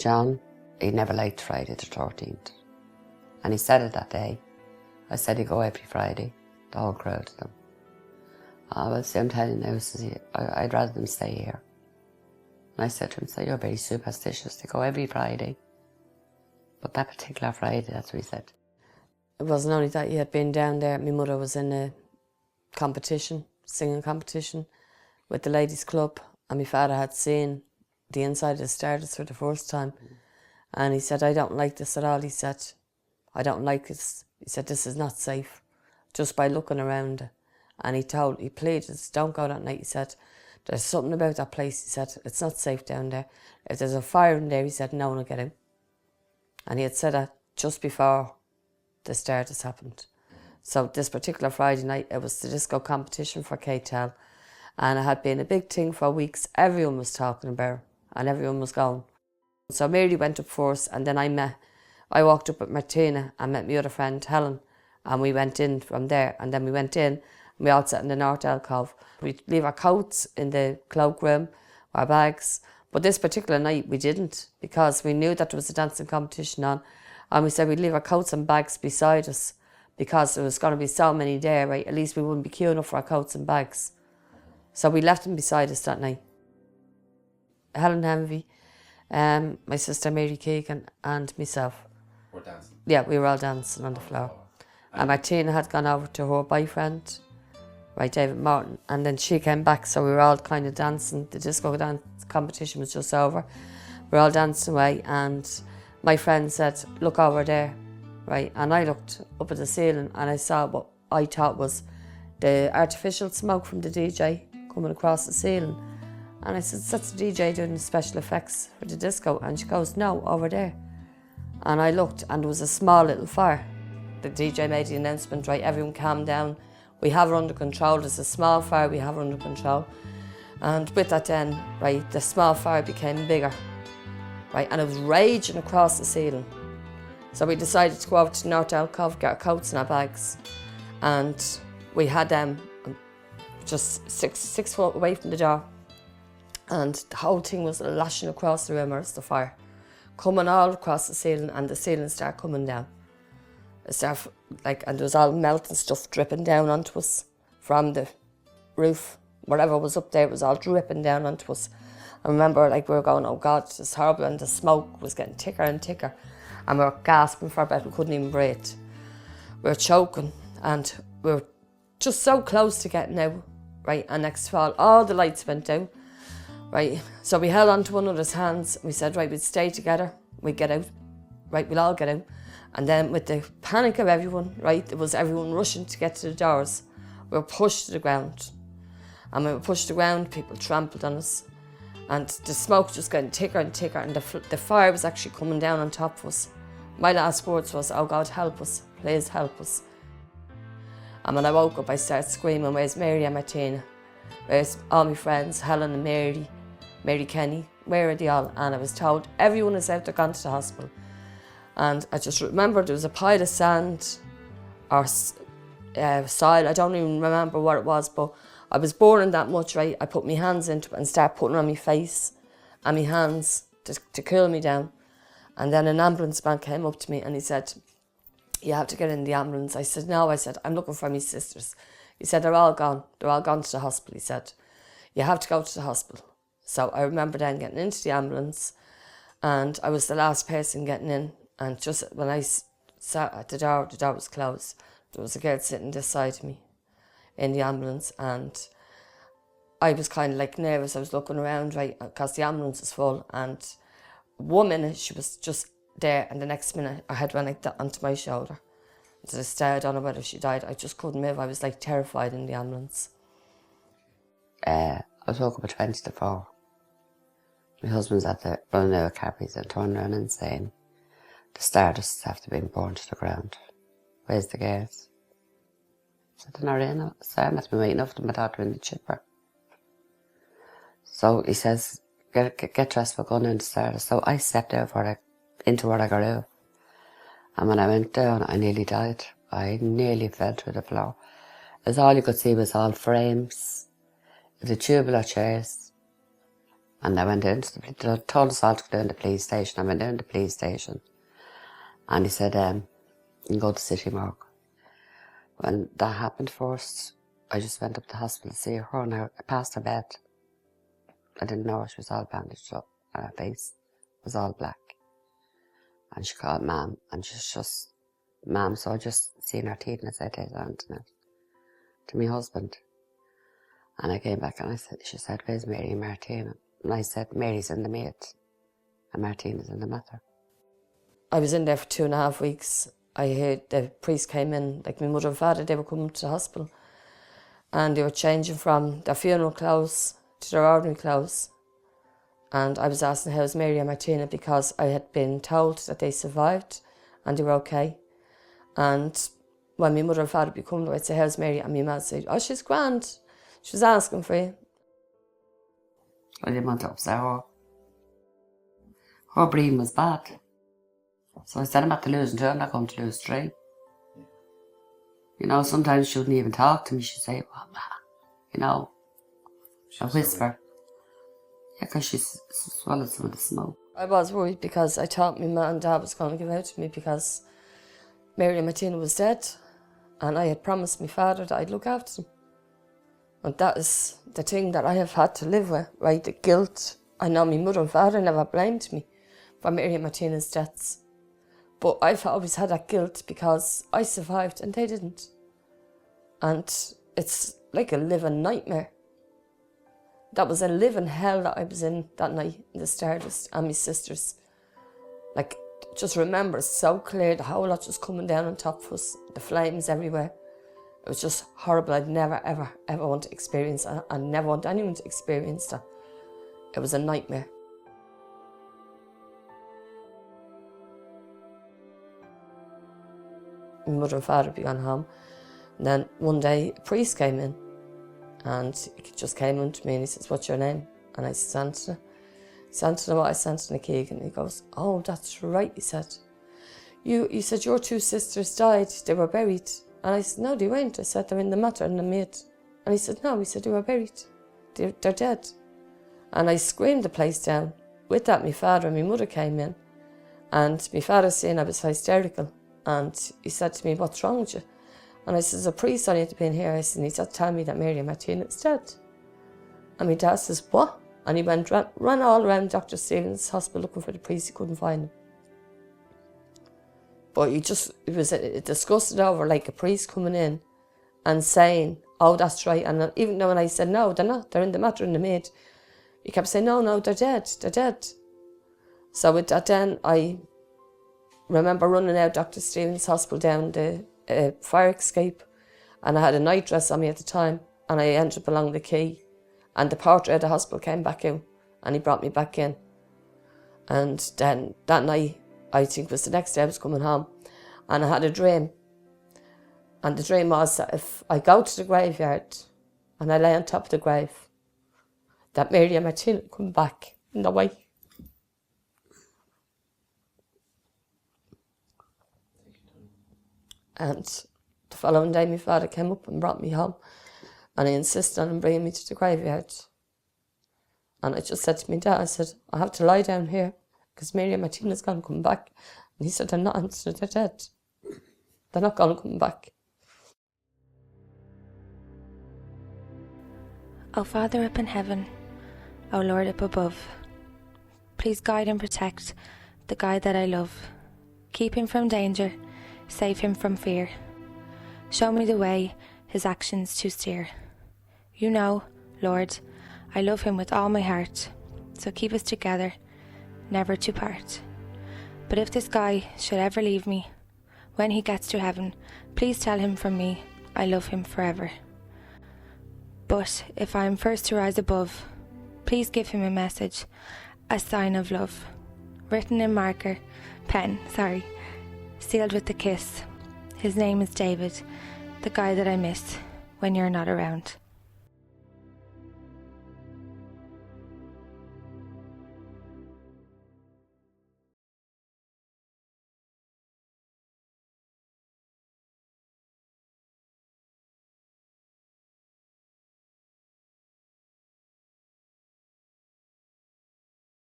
John, he never liked Friday the 13th. And he said it that day. I said he'd go every Friday, the whole crowd of them. Well, see, I'm telling you now, I'd rather them stay here. And I said to him, so you're very superstitious, they go every Friday. But that particular Friday, that's what he said. It wasn't only that he had been down there, my mother was in a competition, singing competition with the ladies' club, and my father had seen the inside of the Stardust for the first time. And he said, I don't like this at all. He said, I don't like this. He said, this is not safe, just by looking around. And he pleaded, don't go that night. He said, there's something about that place. He said, it's not safe down there. If there's a fire in there, he said, no one will get out. And he had said that just before the Stardust happened. So this particular Friday night, it was the disco competition for KTEL. And it had been a big thing for weeks. Everyone was talking about it, and everyone was going. So Mary went up first, and then I walked up with Martina and met my other friend, Helen, and we went in from there. And then we went in, and we all sat in the north alcove. We'd leave our coats in the cloakroom, our bags. But this particular night we didn't, because we knew that there was a dancing competition on. And we said we'd leave our coats and bags beside us, because there was going to be so many there, right? At least we wouldn't be queuing up for our coats and bags. So we left them beside us that night. Helen Henvey, my sister Mary Keegan, and myself. We're dancing? Yeah, we were all dancing on the floor. And Martina had gone over to her boyfriend, right, David Morton, and then she came back, so we were all kind of dancing. The disco dance competition was just over. We were all dancing away, and my friend said, look over there, right? And I looked up at the ceiling and I saw what I thought was the artificial smoke from the DJ coming across the ceiling. And I said, that's the DJ doing the special effects for the disco. And she goes, no, over there. And I looked, and there was a small little fire. The DJ made the announcement, right, everyone calm down. We have it under control. There's a small fire, we have it under control. And with that then, right, the small fire became bigger, right, and it was raging across the ceiling. So we decided to go over to the north alcove, get our coats and our bags. And we had them just six foot away from the door. And the whole thing was lashing across the room, as the fire, coming all across the ceiling, and the ceiling started coming down. It started, and there was all melting stuff dripping down onto us from the roof. Whatever was up there, it was all dripping down onto us. I remember, we were going, oh God, this is horrible, and the smoke was getting thicker and thicker. And we were gasping for breath, we couldn't even breathe. We were choking, and we were just so close to getting out, right? And next of all the lights went out. Right, so we held on to one another's hands. We said, right, we'd stay together, we'd get out, right, we'll all get out. And then with the panic of everyone, right, it was everyone rushing to get to the doors. We were pushed to the ground. And when we were pushed to the ground, people trampled on us. And the smoke just getting thicker and thicker, and the fire was actually coming down on top of us. My last words was, oh God, help us, please help us. And when I woke up, I started screaming, where's Mary and Martina? Where's all my friends, Helen and Mary Kenny, where are they all? And I was told, everyone is out, they're gone to the hospital. And I just remember there was a pile of sand or soil, I don't even remember what it was, but I was burning that much, right? I put my hands into it and started putting on my face and my hands to cool me down. And then an ambulance man came up to me and he said, you have to get in the ambulance. I said, no, I said, I'm looking for my sisters. He said, they're all gone to the hospital. He said, you have to go to the hospital. So I remember then getting into the ambulance, and I was the last person getting in. And just when I sat at the door was closed. There was a girl sitting this side of me in the ambulance, and I was kind of nervous. I was looking around, right, because the ambulance was full. And 1 minute she was just there, and the next minute her head went like that onto my shoulder. So I stared on her whether she died. I just couldn't move. I was terrified in the ambulance. I was woke up at 20 to 4. My husband's at the running out of cabbies and turning around and saying, the Stardusts have to be burned to the ground. Where's the girls? I said, they're not in. So I must be waiting up to my daughter in the chipper. So he says, get dressed, we're going into Stardust. So I stepped out into where I got out. And when I went down, I nearly died. I nearly fell through the floor. As all you could see was all frames, the tubular chairs, And I went into they told us all to go down to the police station. I went down to the police station. And he said, you can go to City Morgue. When that happened first, I just went up to the hospital to see her, and I passed her bed. I didn't know her. She was all bandaged up, and her face was all black. And she called Mum, and she's just, Mum, so I just seen her teeth, and I said, "Hey, Antoinette," to my husband. And I came back, and she said, "Where's Mary and Martina?" And I said, "Mary's in the maid, and Martina's in the matter." I was in there for 2.5 weeks. I heard the priest came in, like my mother and father, they were coming to the hospital. And they were changing from their funeral clothes to their ordinary clothes. And I was asking how's Mary and Martina because I had been told that they survived and they were okay. And when my mother and father would come, I'd say, "How's Mary?" And my mum would say, "Oh, she's grand. She was asking for you." I didn't want to upset her. Her breathing was bad. So I said, "I'm after losing 2, I'm not going to lose 3. You know, sometimes she wouldn't even talk to me. She'd say, "Well, you know," a whisper. Yeah, because she swallowed some of the smoke. I was worried because I thought my mum and dad was going to give out to me because Mary and Martina was dead. And I had promised my father that I'd look after them. And that is the thing that I have had to live with, right? The guilt. I know my mother and father never blamed me for Mary and Martina's deaths. But I've always had that guilt because I survived and they didn't. And it's like a living nightmare. That was a living hell that I was in that night in the Stardust and my sisters. Like, just remember, it's so clear, the whole lot just coming down on top of us, the flames everywhere. It was just horrible. I'd never, ever, ever want to experience that. I never want anyone to experience that. It was a nightmare. My mother and father had gone home. And then one day a priest came in and he just came in to me and he says, "What's your name?" And I said, "Antoinette." He said, "Antoinette what?" I said, "Antoinette Keegan." He goes, "Oh, that's right," he said. You said your 2 sisters died, they were buried." And I said, "No, they weren't." I said, "They're in the matter and the maid." And he said, "No," he said, "they were buried. They're dead." And I screamed the place down. With that, my father and my mother came in. And my father saying I was hysterical. And he said to me, "What's wrong with you?" And I said, "There's a priest only had to be in here." I said, and he said, "Tell me that Mary and Martina is dead." And my dad says, "What?" And he ran all around Dr. Stevens' hospital looking for the priest. He couldn't find him. But it was discussed over like a priest coming in and saying, "Oh, that's right." And even though when I said, "No, they're not, they're in the matter in the maid," he kept saying, "No, they're dead, they're dead." So with that then, I remember running out Dr. Stevens' hospital down the fire escape, and I had a night dress on me at the time, and I ended up along the quay, and the porter at the hospital came back out, and he brought me back in. And then that night, I think it was the next day I was coming home, and I had a dream. And the dream was that if I go to the graveyard and I lay on top of the grave, that Mary and Martina would come back in the way. And the following day my father came up and brought me home, and he insisted on him bringing me to the graveyard. And I just said to my dad, I said, "I have to lie down here because Mary and Martina's going to come back." And he said, "They're not, they're dead. They're not going to come back." O Father up in heaven, O Lord up above, please guide and protect the guy that I love. Keep him from danger, save him from fear. Show me the way his actions to steer. You know, Lord, I love him with all my heart, so keep us together, never to part. But if this guy should ever leave me, when he gets to heaven, please tell him from me, I love him forever. But if I am first to rise above, please give him a message, a sign of love, written in pen, sealed with a kiss. His name is David, the guy that I miss when you're not around.